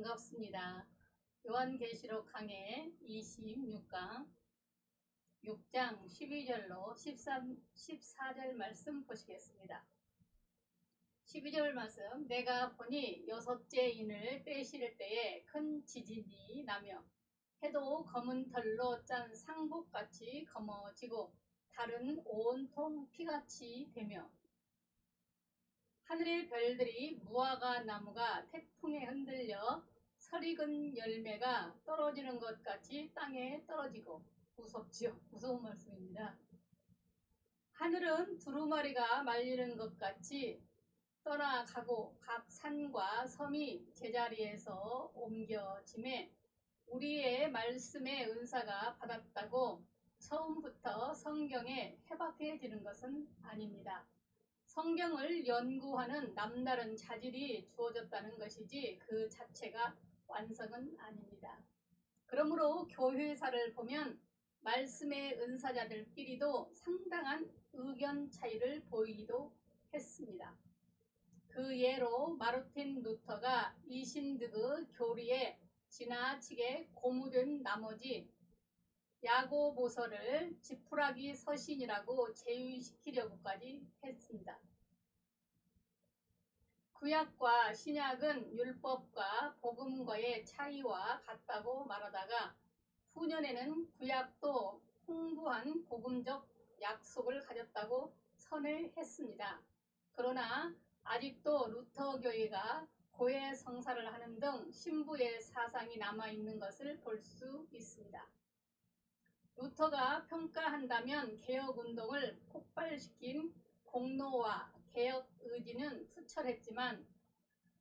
반갑습니다. 요한계시록 강해 26강 6장 12절로 14절 말씀 보시겠습니다. 12절 말씀, 내가 보니 여섯째 인을 빼실 때에 큰 지진이 나며 해도 검은 털로 짠 상복같이 검어지고 달은 온통 피같이 되며 하늘의 별들이 무화과 나무가 태풍에 흔들려 설익은 열매가 떨어지는 것 같이 땅에 떨어지고 무섭지요. 무서운 말씀입니다. 하늘은 두루마리가 말리는 것 같이 떠나가고 각 산과 섬이 제자리에서 옮겨짐에 우리의 말씀의 은사가 받았다고 처음부터 성경에 해박해지는 것은 아닙니다. 성경을 연구하는 남다른 자질이 주어졌다는 것이지 그 자체가 완성은 아닙니다. 그러므로 교회사를 보면 말씀의 은사자들끼리도 상당한 의견 차이를 보이기도 했습니다. 그 예로 마르틴 루터가 이신득의 교리에 지나치게 고무된 나머지 야고보서를 지푸라기 서신이라고 제외시키려고까지 했습니다. 구약과 신약은 율법과 복음과의 차이와 같다고 말하다가 후년에는 구약도 풍부한 복음적 약속을 가졌다고 선회했습니다. 그러나 아직도 루터 교회가 고해 성사를 하는 등 신부의 사상이 남아있는 것을 볼 수 있습니다. 루터가 평가한다면 개혁운동을 폭발시킨 공로와 개혁 의지는 투철했지만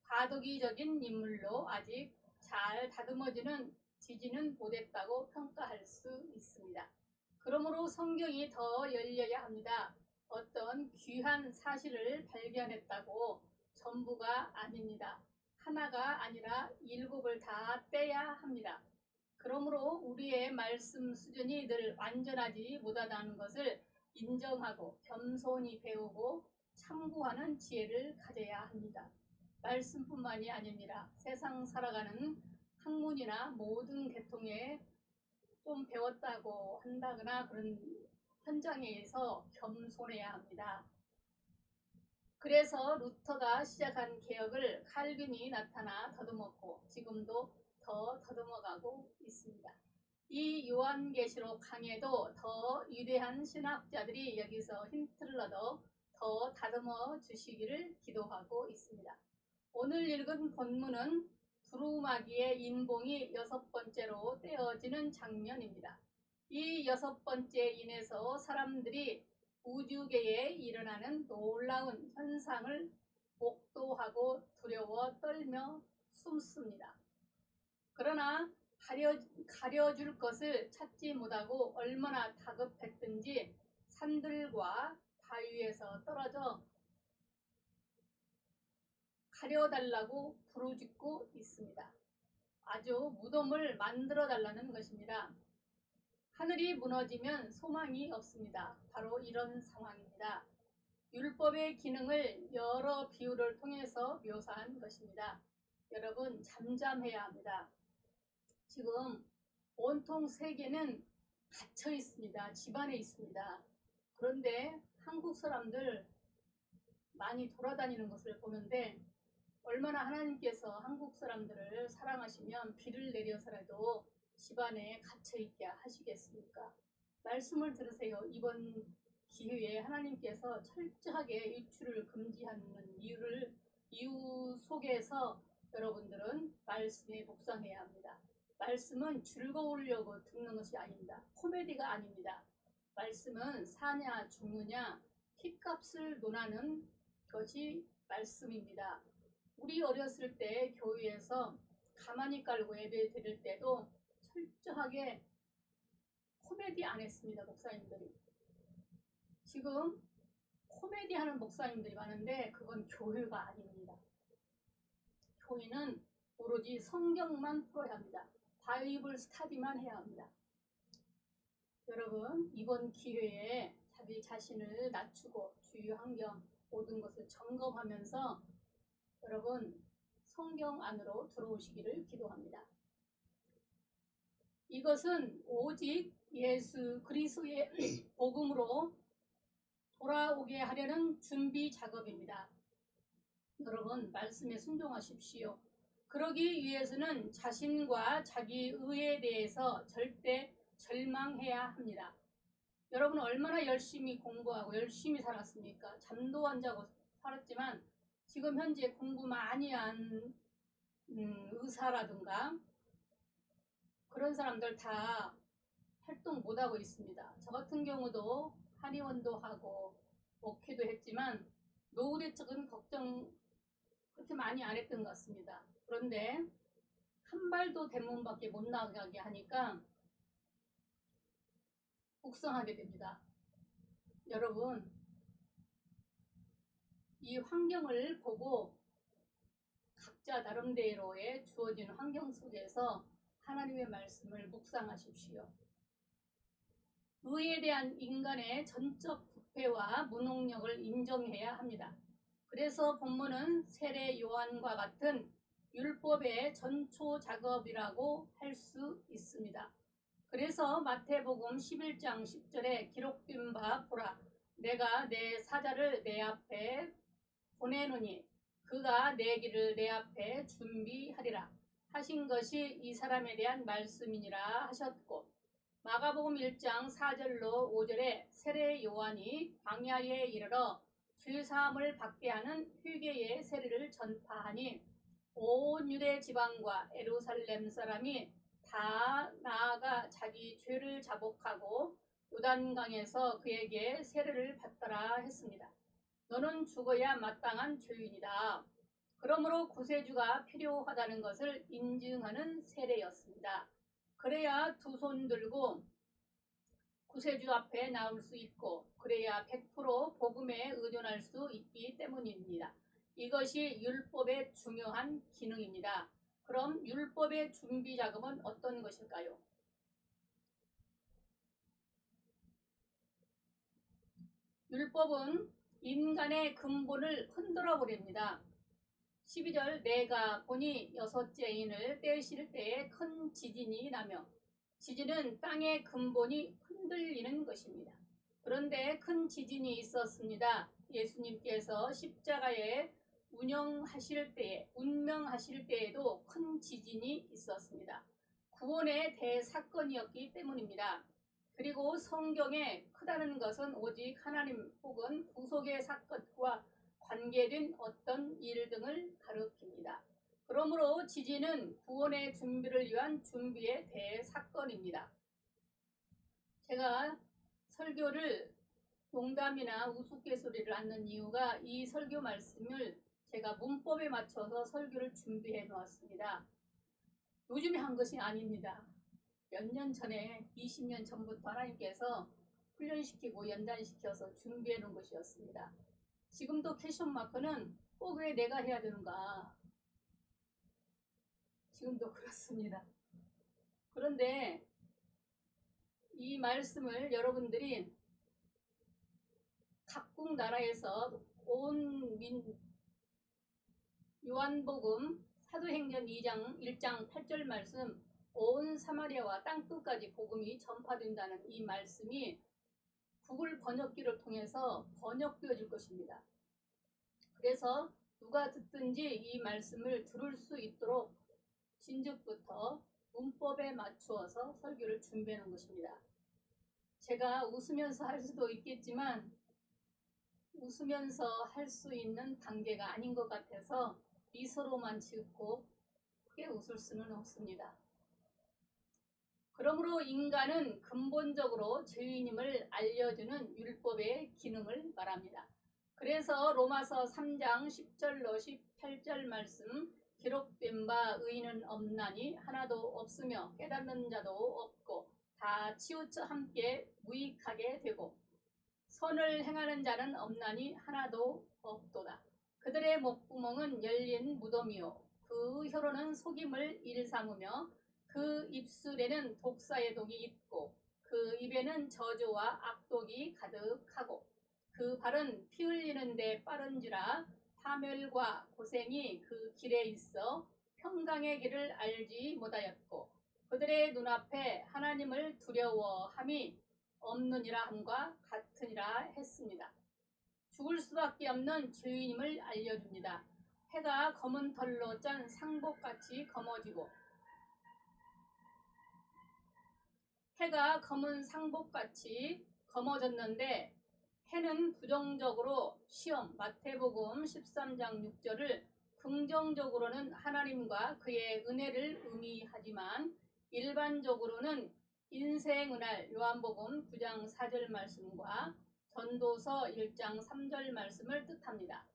과도기적인 인물로 아직 잘 다듬어지는 지지는 못했다고 평가할 수 있습니다. 그러므로 성경이 더 열려야 합니다. 어떤 귀한 사실을 발견했다고 전부가 아닙니다. 하나가 아니라 7을 다 떼야 합니다. 그러므로 우리의 말씀 수준이 늘 완전하지 못하다는 것을 인정하고 겸손히 배우고 참고하는 지혜를 가져야 합니다. 말씀뿐만이 아닙니다. 세상 살아가는 학문이나 모든 계통에 좀 배웠다고 한다거나 그런 현장에서 겸손해야 합니다. 그래서 루터가 시작한 개혁을 칼빈이 나타나 더듬었고 지금도 더 더듬어가고 있습니다. 이 요한계시록 강해도 더 위대한 신학자들이 여기서 힌트를 얻어 더 다듬어 주시기를 기도하고 있습니다. 오늘 읽은 본문은 두루마기의 인봉이 6번째로 떼어지는 장면입니다. 이 6번째 인에서 사람들이 우주계에 일어나는 놀라운 현상을 목도하고 두려워 떨며 숨습니다. 그러나 가려줄 것을 찾지 못하고 얼마나 다급했든지 산들과 바위에서 떨어져 가려달라고 부르짖고 있습니다. 아주 무덤을 만들어 달라는 것입니다. 하늘이 무너지면 소망이 없습니다. 바로 이런 상황입니다. 율법의 기능을 여러 비유를 통해서 묘사한 것입니다. 여러분 잠잠해야 합니다. 지금 온통 세계는 갇혀 있습니다. 집안에 있습니다. 그런데 한국 사람들 많이 돌아다니는 것을 보는데 얼마나 하나님께서 한국 사람들을 사랑하시면 비를 내려서라도 집안에 갇혀있게 하시겠습니까? 말씀을 들으세요. 이번 기회에 하나님께서 철저하게 유출을 금지하는 이유 속에서 여러분들은 말씀에 묵상해야 합니다. 말씀은 즐거우려고 듣는 것이 아닙니다. 코미디가 아닙니다. 말씀은 사냐 죽느냐 피값을 논하는 것이 말씀입니다. 우리 어렸을 때 교회에서 가만히 깔고 예배 드릴 때도 철저하게 코미디 안 했습니다. 목사님들이. 지금 코미디 하는 목사님들이 많은데 그건 교회가 아닙니다. 교회는 오로지 성경만 풀어야 합니다. 바이블 스타디만 해야 합니다. 여러분 이번 기회에 자기 자신을 낮추고 주위 환경 모든 것을 점검하면서 여러분 성경 안으로 들어오시기를 기도합니다. 이것은 오직 예수 그리스도의 복음으로 돌아오게 하려는 준비 작업입니다. 여러분, 말씀에 순종하십시오. 그러기 위해서는 자신과 자기 의에 대해서 절대 절망해야 합니다. 여러분, 얼마나 열심히 공부하고 열심히 살았습니까? 잠도 안 자고 살았지만 지금 현재 공부 많이 한 의사라든가 그런 사람들 다 활동 못하고 있습니다. 저 같은 경우도 한의원도 하고 목회도 했지만 노후대 쪽은 걱정 그렇게 많이 안 했던 것 같습니다. 그런데 한 발도 대문 밖에 못 나가게 하니까 북성하게 됩니다. 여러분, 이 환경을 보고 각자 나름대로의 주어진 환경 속에서 하나님의 말씀을 묵상하십시오. 의에 대한 인간의 전적 부패와 무능력을 인정해야 합니다. 그래서 본문은 세례 요한과 같은 율법의 전초 작업이라고 할 수 있습니다. 그래서 마태복음 11장 10절에 기록된 바 보라, 내가 내 사자를 내 앞에 보내노니 그가 내 길을 내 앞에 준비하리라 하신 것이 이 사람에 대한 말씀이니라 하셨고, 마가복음 1장 4절로 5절에 세례 요한이 광야에 이르러 죄사함을 받게 하는 회개의 세례를 전파하니 온 유대 지방과 예루살렘 사람이 다 나아가 자기 죄를 자복하고 요단강에서 그에게 세례를 받더라 했습니다. 너는 죽어야 마땅한 죄인이다. 그러므로 구세주가 필요하다는 것을 인증하는 세례였습니다. 그래야 두 손 들고 구세주 앞에 나올 수 있고 그래야 100% 복음에 의존할 수 있기 때문입니다. 이것이 율법의 중요한 기능입니다. 그럼 율법의 준비 작업은 어떤 것일까요? 율법은 인간의 근본을 흔들어 버립니다. 12절 내가 보니 여섯째 인을 떼실 때에 큰 지진이 나며, 지진은 땅의 근본이 흔들리는 것입니다. 그런데 큰 지진이 있었습니다. 예수님께서 십자가에 운명하실 때에도 큰 지진이 있었습니다. 구원의 대사건이었기 때문입니다. 그리고 성경에 크다는 것은 오직 하나님 혹은 구속의 사건과 관계된 어떤 일 등을 가리킵니다. 그러므로 지진은 구원의 준비를 위한 준비의 대사건입니다. 제가 설교를 농담이나 우스갯소리를 않는 이유가 이 설교 말씀을 제가 문법에 맞춰서 설교를 준비해 놓았습니다. 요즘에 한 것이 아닙니다. 몇 년 전에 20년 전부터 하나님께서 훈련시키고 연단시켜서 준비해 놓은 것이었습니다. 지금도 캐션 마크는 꼭 왜 내가 해야 되는가? 지금도 그렇습니다. 그런데 이 말씀을 여러분들이 각국 나라에서 온 요한복음 사도행전 1장 8절 말씀, 온 사마리아와 땅끝까지 복음이 전파된다는 이 말씀이 구글 번역기를 통해서 번역되어질 것입니다. 그래서 누가 듣든지 이 말씀을 들을 수 있도록 진즉부터 문법에 맞추어서 설교를 준비해 놓은 것입니다. 제가 웃으면서 할 수도 있겠지만 웃으면서 할 수 있는 단계가 아닌 것 같아서 미소로만 짓고 크게 웃을 수는 없습니다. 그러므로 인간은 근본적으로 죄인임을 알려주는 율법의 기능을 말합니다. 그래서 로마서 3장 10절로 18절 말씀, 기록된 바 의인은 없나니 하나도 없으며 깨닫는 자도 없고 다 치우쳐 함께 무익하게 되고 선을 행하는 자는 없나니 하나도 없도다. 그들의 목구멍은 열린 무덤이요 그 혀로는 속임을 일삼으며 그 입술에는 독사의 독이 있고 그 입에는 저주와 악독이 가득하고 그 발은 피 흘리는 데 빠른지라 파멸과 고생이 그 길에 있어 평강의 길을 알지 못하였고 그들의 눈앞에 하나님을 두려워함이 없느니라 함과 같으니라 했습니다. 죽을 수밖에 없는 죄인임을 알려줍니다. 해가 검은 털로 짠 상복같이 검어지고 해가 검은 상복같이 검어졌는데 해는 부정적으로 시험 마태복음 13장 6절을 긍정적으로는 하나님과 그의 은혜를 의미하지만 일반적으로는 인생은알 요한복음 9장 4절 말씀과 전도서 1장 3절 말씀을 뜻합니다.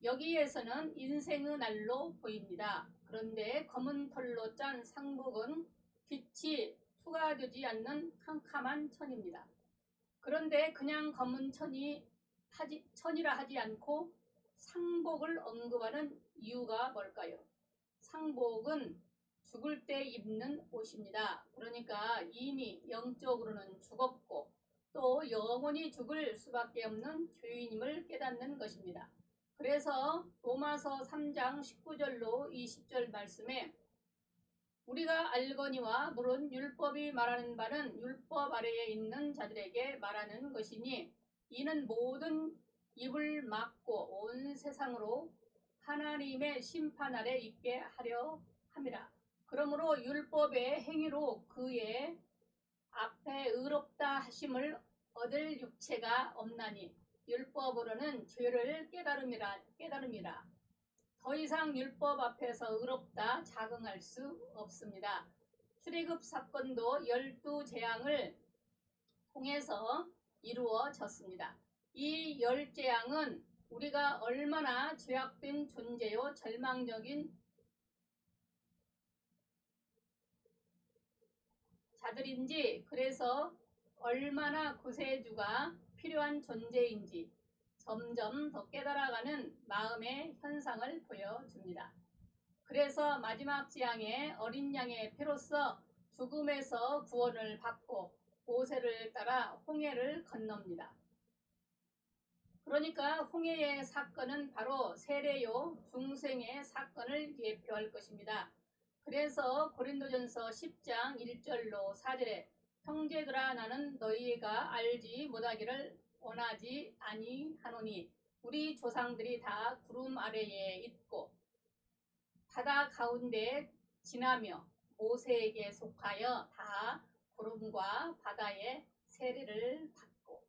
여기에서는 인생의 날로 보입니다. 그런데 검은 털로 짠 상복은 빛이 투과되지 않는 캄캄한 천입니다. 그런데 그냥 검은 천이라 하지 않고 상복을 언급하는 이유가 뭘까요? 상복은 죽을 때 입는 옷입니다. 그러니까 이미 영적으로는 죽었고 또 영원히 죽을 수밖에 없는 죄인임을 깨닫는 것입니다. 그래서 로마서 3장 19절로 20절 말씀에 우리가 알거니와 물은 율법이 말하는 바는 율법 아래에 있는 자들에게 말하는 것이니 이는 모든 입을 막고 온 세상으로 하나님의 심판 아래 있게 하려 함이라. 그러므로 율법의 행위로 그의 앞에 의롭다 하심을 얻을 육체가 없나니 율법으로는 죄를 깨달음이라. 더 이상 율법 앞에서 의롭다 자긍할 수 없습니다. 출애굽 사건도 12재앙을 통해서 이루어졌습니다. 이 10재앙은 우리가 얼마나 죄악된 존재요 절망적인 자들인지 그래서 얼마나 구세주가 필요한 존재인지 점점 더 깨달아가는 마음의 현상을 보여줍니다. 그래서 마지막 재앙에 어린 양의 피로써 죽음에서 구원을 받고 모세를 따라 홍해를 건넙니다. 그러니까 홍해의 사건은 바로 세례요 중생의 사건을 예표할 것입니다. 그래서 고린도전서 10장 1절로 4절에 형제들아 나는 너희가 알지 못하기를 원하지 아니하노니 우리 조상들이 다 구름 아래에 있고 바다 가운데 지나며 모세에게 속하여 다 구름과 바다의 세례를 받고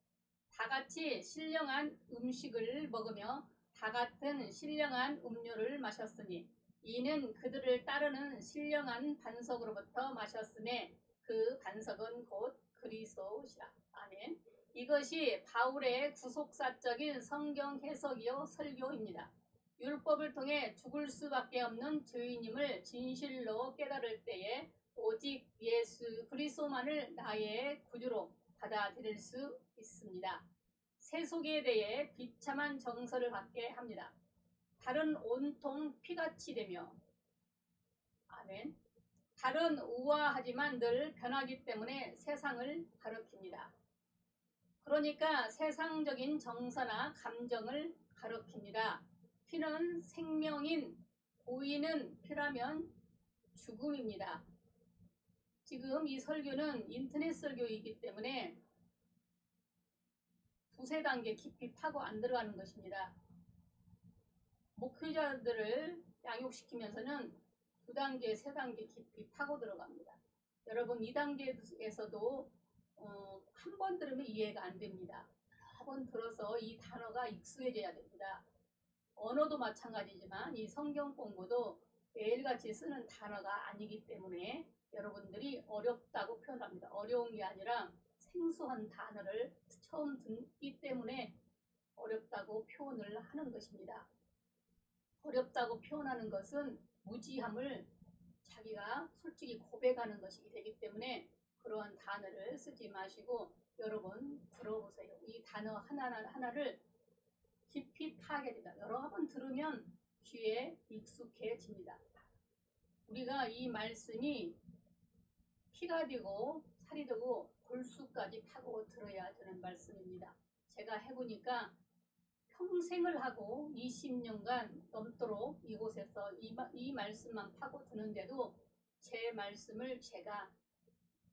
다같이 신령한 음식을 먹으며 다같은 신령한 음료를 마셨으니 이는 그들을 따르는 신령한 반석으로부터 마셨음에 그 반석은 곧 그리스도시라. 아멘. 이것이 바울의 구속사적인 성경 해석이요 설교입니다. 율법을 통해 죽을 수밖에 없는 죄인임을 진실로 깨달을 때에 오직 예수 그리스도만을 나의 구주로 받아들일 수 있습니다. 세속에 대해 비참한 정서를 갖게 합니다. 달은 온통 피같이 되며 아멘. 달은 우아하지만 늘 변하기 때문에 세상을 가리킵니다. 그러니까 세상적인 정서나 감정을 가리킵니다. 피는 생명인 보이는 피라면 죽음입니다. 지금 이 설교는 인터넷 설교이기 때문에 두세 단계 깊이 파고 안 들어가는 것입니다. 목회자들을 양육시키면서는 2단계, 3단계 깊이 파고 들어갑니다. 여러분 2단계에서도 한 번 들으면 이해가 안 됩니다. 여러 번 들어서 이 단어가 익숙해져야 됩니다. 언어도 마찬가지지만 이 성경 공부도 매일같이 쓰는 단어가 아니기 때문에 여러분들이 어렵다고 표현합니다. 어려운 게 아니라 생소한 단어를 처음 듣기 때문에 어렵다고 표현을 하는 것입니다. 어렵다고 표현하는 것은 무지함을 자기가 솔직히 고백하는 것이 되기 때문에 그러한 단어를 쓰지 마시고 여러분 들어보세요. 이 단어 하나를 깊이 파게 됩니다. 여러 번 들으면 귀에 익숙해집니다. 우리가 이 말씀이 피가 되고 살이 되고 골수까지 파고 들어야 되는 말씀입니다. 제가 해보니까 평생을 하고 20년간 넘도록 이곳에서 이 말씀만 파고드는데도 제 말씀을 제가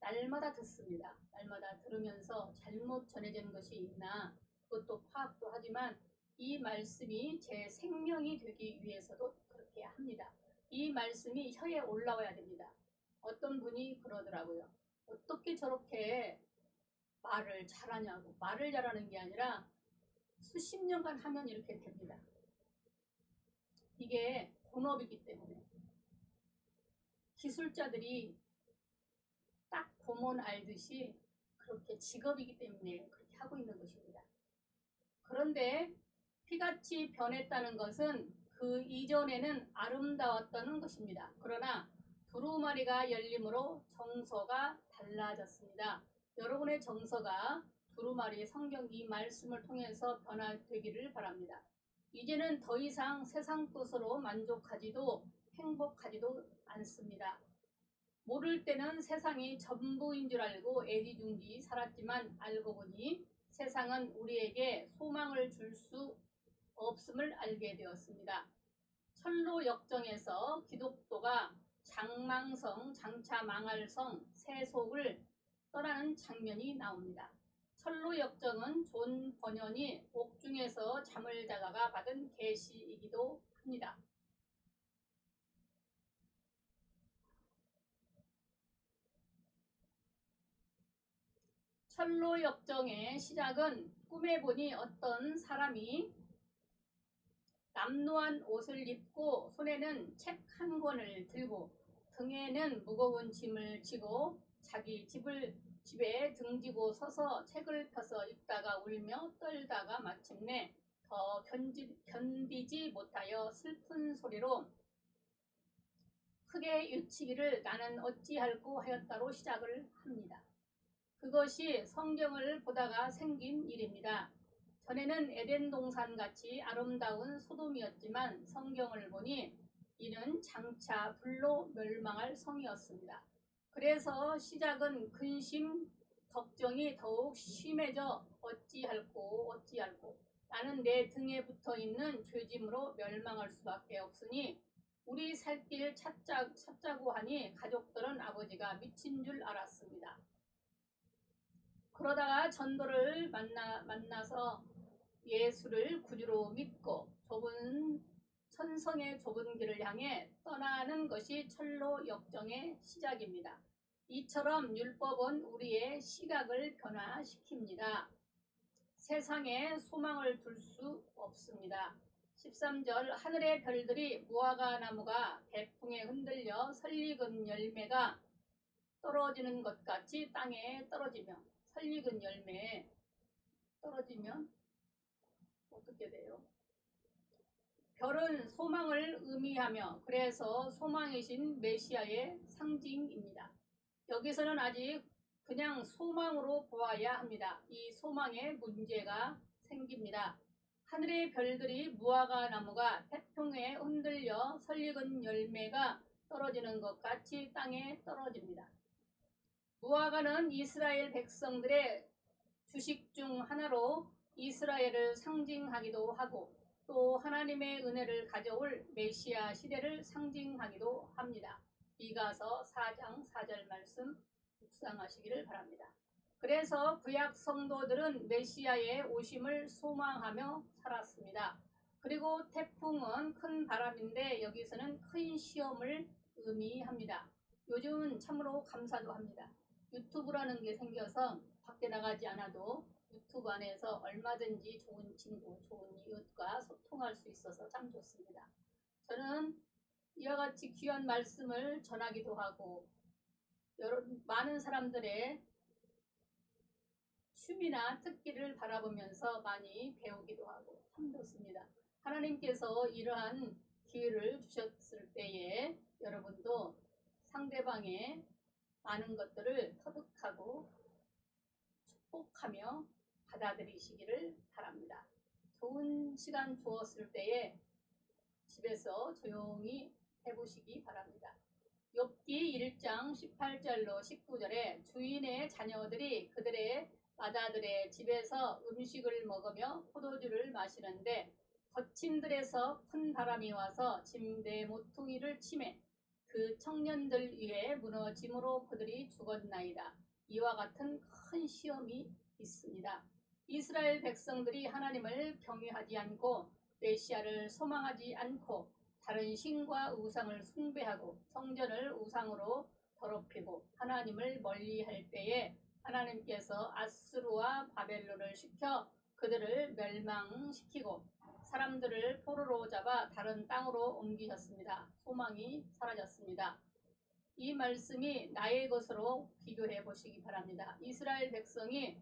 날마다 듣습니다. 날마다 들으면서 잘못 전해진 것이 있나 그것도 파악도 하지만 이 말씀이 제 생명이 되기 위해서도 그렇게 합니다. 이 말씀이 혀에 올라와야 됩니다. 어떤 분이 그러더라고요. 어떻게 저렇게 말을 잘하냐고. 말을 잘하는 게 아니라 수십 년간 하면 이렇게 됩니다. 이게 본업이기 때문에 기술자들이 딱 보면 알듯이 그렇게 직업이기 때문에 그렇게 하고 있는 것입니다. 그런데 피같이 변했다는 것은 그 이전에는 아름다웠다는 것입니다. 그러나 두루마리가 열림으로 정서가 달라졌습니다. 여러분의 정서가 두루마리 성경 이 말씀을 통해서 변화되기를 바랍니다. 이제는 더 이상 세상 뜻으로 만족하지도 행복하지도 않습니다. 모를 때는 세상이 전부인 줄 알고 애지중지 살았지만 알고 보니 세상은 우리에게 소망을 줄 수 없음을 알게 되었습니다. 철로 역정에서 기독도가 장망성, 장차 망할 성, 세속을 떠나는 장면이 나옵니다. 철로 역정은 존 번연이 옥중에서 잠을 자다가 받은 계시이기도 합니다. 철로 역정의 시작은 꿈에 보니 어떤 사람이 남루한 옷을 입고 손에는 책 한 권을 들고 등에는 무거운 짐을 지고 자기 집에 등지고 서서 책을 펴서 읽다가 울며 떨다가 마침내 더 견디지 못하여 슬픈 소리로 크게 외치기를 나는 어찌할꼬 하였다로 시작을 합니다. 그것이 성경을 보다가 생긴 일입니다. 전에는 에덴 동산같이 아름다운 소돔이었지만 성경을 보니 이는 장차 불로 멸망할 성이었습니다. 그래서 시작은 근심, 걱정이 더욱 심해져 어찌할꼬 나는 내 등에 붙어있는 죄짐으로 멸망할 수밖에 없으니 우리 살 길 찾자고 하니 가족들은 아버지가 미친 줄 알았습니다. 그러다가 전도를 만나서 예수를 구주로 믿고 천성의 좁은 길을 향해 떠나는 것이 철로 역정의 시작입니다. 이처럼 율법은 우리의 시각을 변화시킵니다. 세상에 소망을 둘 수 없습니다. 13절 하늘의 별들이 무화과 나무가 대풍에 흔들려 설익은 열매가 떨어지는 것 같이 땅에 떨어지며 설익은 열매에 떨어지면 어떻게 돼요? 별은 소망을 의미하며 그래서 소망이신 메시아의 상징입니다. 여기서는 아직 그냥 소망으로 보아야 합니다. 이 소망에 문제가 생깁니다. 하늘의 별들이 무화과 나무가 태풍에 흔들려 설익은 열매가 떨어지는 것 같이 땅에 떨어집니다. 무화과는 이스라엘 백성들의 주식 중 하나로 이스라엘을 상징하기도 하고 또 하나님의 은혜를 가져올 메시아 시대를 상징하기도 합니다. 미가서 4장 4절 말씀 묵상하시기를 바랍니다. 그래서 구약 성도들은 메시아의 오심을 소망하며 살았습니다. 그리고 태풍은 큰 바람인데 여기서는 큰 시험을 의미합니다. 요즘은 참으로 감사도 합니다. 유튜브라는 게 생겨서 밖에 나가지 않아도 유튜브 안에서 얼마든지 좋은 친구, 좋은 이웃과 소통할 수 있어서 참 좋습니다. 저는 이와 같이 귀한 말씀을 전하기도 하고 많은 사람들의 춤이나 특기를 바라보면서 많이 배우기도 하고 참 좋습니다. 하나님께서 이러한 기회를 주셨을 때에 여러분도 상대방의 많은 것들을 터득하고 축복하며 받아들이시기를 바랍니다. 좋은 시간 주었을 때에 집에서 조용히 해보시기 바랍니다. 욥기 1장 18절로 19절에 주인의 자녀들이 그들의 마다들의 집에서 음식을 먹으며 포도주를 마시는데 거친들에서 큰 바람이 와서 침대 모퉁이를 치매 그 청년들 위에 무너짐으로 그들이 죽었나이다. 이와 같은 큰 시험이 있습니다. 이스라엘 백성들이 하나님을 경외하지 않고 메시아를 소망하지 않고 다른 신과 우상을 숭배하고 성전을 우상으로 더럽히고 하나님을 멀리할 때에 하나님께서 아스루와 바벨론을 시켜 그들을 멸망시키고 사람들을 포로로 잡아 다른 땅으로 옮기셨습니다. 소망이 사라졌습니다. 이 말씀이 나의 것으로 비교해 보시기 바랍니다. 이스라엘 백성이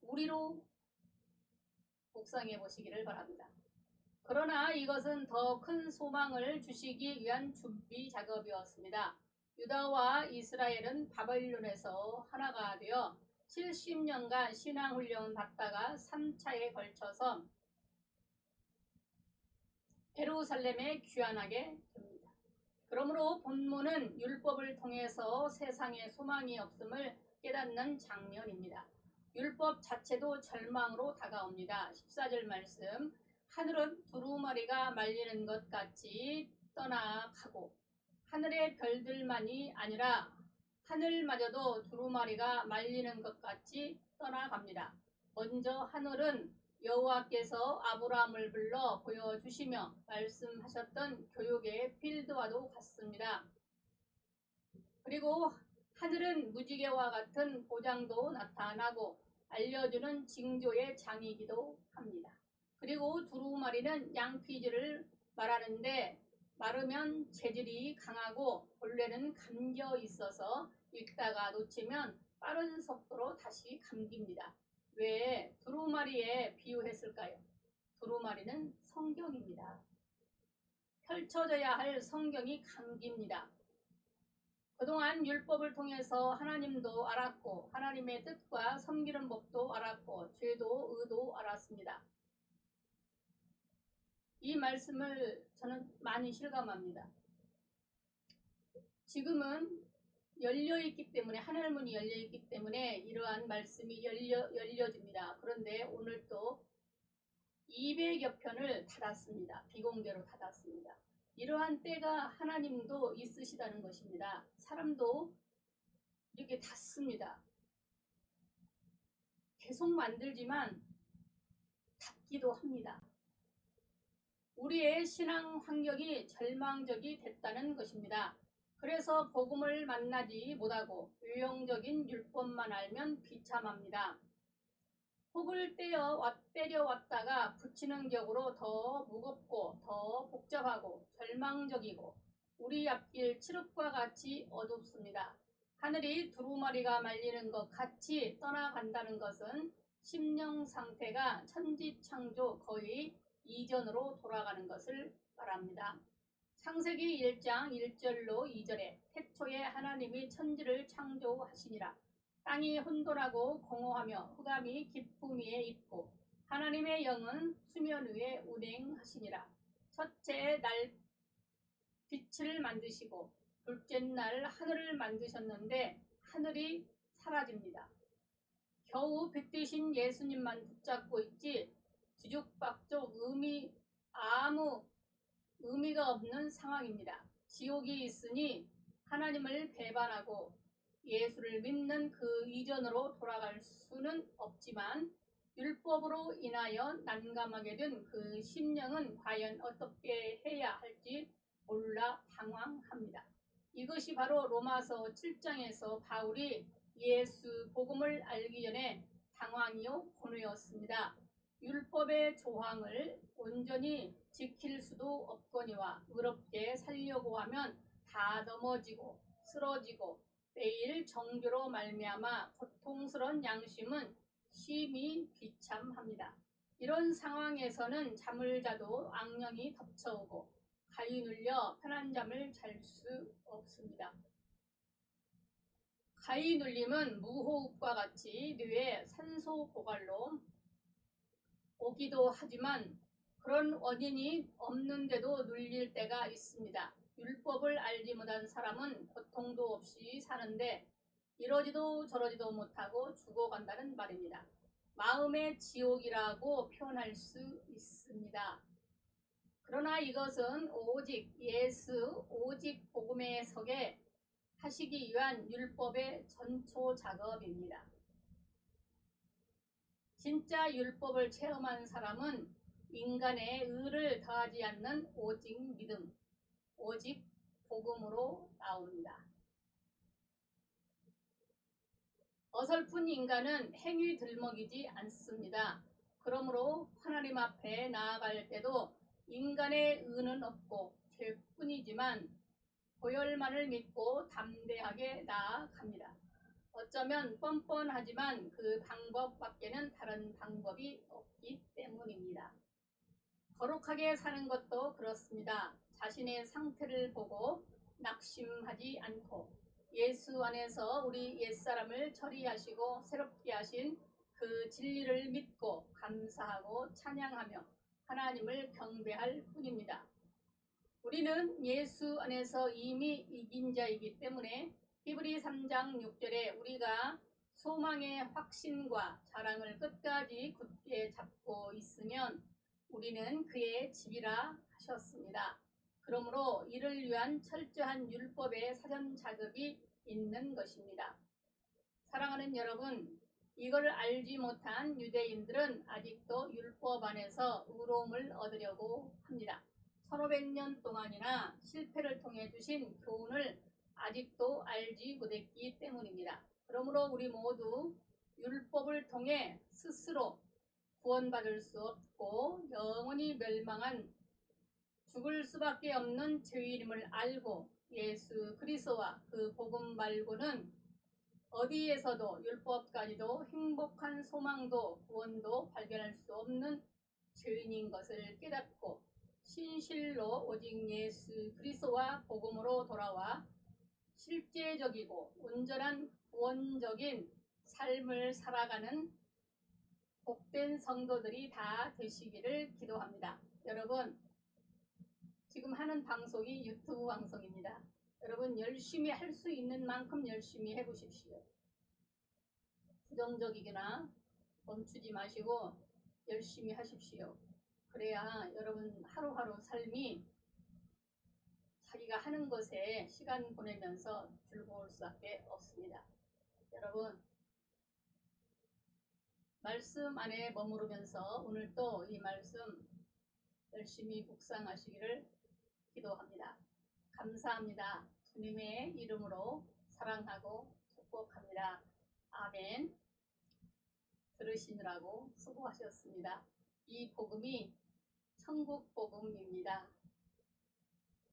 우리로 묵상해 보시기를 바랍니다. 그러나 이것은 더 큰 소망을 주시기 위한 준비 작업이었습니다. 유다와 이스라엘은 바벨론에서 하나가 되어 70년간 신앙훈련을 받다가 3차에 걸쳐서 예루살렘에 귀환하게 됩니다. 그러므로 본문은 율법을 통해서 세상에 소망이 없음을 깨닫는 장면입니다. 율법 자체도 절망으로 다가옵니다. 14절 말씀, 하늘은 두루마리가 말리는 것 같이 떠나가고 하늘의 별들만이 아니라 하늘마저도 두루마리가 말리는 것 같이 떠나갑니다. 먼저 하늘은 여호와께서 아브라함을 불러 보여주시며 말씀하셨던 교육의 필드와도 같습니다. 그리고 하늘은 무지개와 같은 보장도 나타나고 알려주는 징조의 장이기도 합니다. 그리고 두루마리는 양피지를 말하는데 마르면 재질이 강하고 본래는 감겨 있어서 읽다가 놓치면 빠른 속도로 다시 감깁니다. 왜 두루마리에 비유했을까요? 두루마리는 성경입니다. 펼쳐져야 할 성경이 감깁니다. 그동안 율법을 통해서 하나님도 알았고 하나님의 뜻과 섬기는 법도 알았고 죄도 의도 알았습니다. 이 말씀을 저는 많이 실감합니다. 지금은 열려있기 때문에 하늘문이 열려있기 때문에 이러한 말씀이 열려집니다. 그런데 오늘 또 200여 편을 닫았습니다. 비공개로 닫았습니다. 이러한 때가 하나님도 있으시다는 것입니다. 사람도 이렇게 닫습니다. 계속 만들지만 닫기도 합니다. 우리의 신앙 환경이 절망적이 됐다는 것입니다. 그래서 복음을 만나지 못하고 유형적인 율법만 알면 비참합니다. 혹을 때려왔다가 붙이는 격으로 더 무겁고 더 복잡하고 절망적이고 우리 앞길 칠흑과 같이 어둡습니다. 하늘이 두루마리가 말리는 것 같이 떠나간다는 것은 심령 상태가 천지창조 거의 이전으로 돌아가는 것을 말합니다. 창세기 1장 1절로 2절에 태초에 하나님이 천지를 창조하시니라. 땅이 혼돈하고 공허하며 흑암이 깊음 위에 있고 하나님의 영은 수면 위에 운행하시니라. 첫째 날 빛을 만드시고 둘째 날 하늘을 만드셨는데 하늘이 사라집니다. 겨우 빛 대신 예수님만 붙잡고 있지 뒤죽박죽 아무 의미가 없는 상황입니다. 지옥이 있으니 하나님을 배반하고 예수를 믿는 그 이전으로 돌아갈 수는 없지만 율법으로 인하여 난감하게 된 그 심령은 과연 어떻게 해야 할지 몰라 방황합니다. 이것이 바로 로마서 7장에서 바울이 예수 복음을 알기 전에 방황이요 고뇌였습니다. 율법의 조항을 온전히 지킬 수도 없거니와 의롭게 살려고 하면 다 넘어지고 쓰러지고 매일 정죄로 말미암아 고통스러운 양심은 심히 비참합니다. 이런 상황에서는 잠을 자도 악령이 덮쳐오고 가위 눌려 편한 잠을 잘 수 없습니다. 가위 눌림은 무호흡과 같이 뇌에 산소 고갈로 오기도 하지만 그런 원인이 없는데도 눌릴 때가 있습니다. 율법을 알지 못한 사람은 고통도 없이 사는데 이러지도 저러지도 못하고 죽어간다는 말입니다. 마음의 지옥이라고 표현할 수 있습니다. 그러나 이것은 오직 예수, 오직 복음의 석에 하시기 위한 율법의 전초 작업입니다. 진짜 율법을 체험한 사람은 인간의 의를 더하지 않는 오직 믿음, 오직 복음으로 나옵니다. 어설픈 인간은 행위 들먹이지 않습니다. 그러므로 하나님 앞에 나아갈 때도 인간의 의는 없고 죄뿐이지만 보혈만을 믿고 담대하게 나아갑니다. 어쩌면 뻔뻔하지만 그 방법밖에는 다른 방법이 없기 때문입니다. 거룩하게 사는 것도 그렇습니다. 자신의 상태를 보고 낙심하지 않고 예수 안에서 우리 옛사람을 처리하시고 새롭게 하신 그 진리를 믿고 감사하고 찬양하며 하나님을 경배할 뿐입니다. 우리는 예수 안에서 이미 이긴 자이기 때문에 히브리 3장 6절에 우리가 소망의 확신과 자랑을 끝까지 굳게 잡고 있으면 우리는 그의 집이라 하셨습니다. 그러므로 이를 위한 철저한 율법의 사전 작업이 있는 것입니다. 사랑하는 여러분, 이걸 알지 못한 유대인들은 아직도 율법 안에서 의로움을 얻으려고 합니다. 1500년 동안이나 실패를 통해 주신 교훈을 아직도 알지 못했기 때문입니다. 그러므로 우리 모두 율법을 통해 스스로 구원받을 수 없고 영원히 멸망한 죽을 수밖에 없는 죄인임을 알고 예수 그리스도와 그 복음 말고는 어디에서도 율법까지도 행복한 소망도 구원도 발견할 수 없는 죄인인 것을 깨닫고 신실로 오직 예수 그리스도와 복음으로 돌아와 실제적이고 온전한 구원적인 삶을 살아가는 복된 성도들이 다 되시기를 기도합니다. 여러분, 지금 하는 방송이 유튜브 방송입니다. 여러분 열심히 할 수 있는 만큼 열심히 해보십시오. 부정적이거나 멈추지 마시고 열심히 하십시오. 그래야 여러분 하루하루 삶이 자기가 하는 것에 시간 보내면서 즐거울 수밖에 없습니다. 여러분 말씀 안에 머무르면서 오늘도 이 말씀 열심히 묵상하시기를 기도합니다. 감사합니다. 주님의 이름으로 사랑하고 축복합니다. 아멘. 들으시느라고 수고하셨습니다. 이 복음이 천국 복음입니다.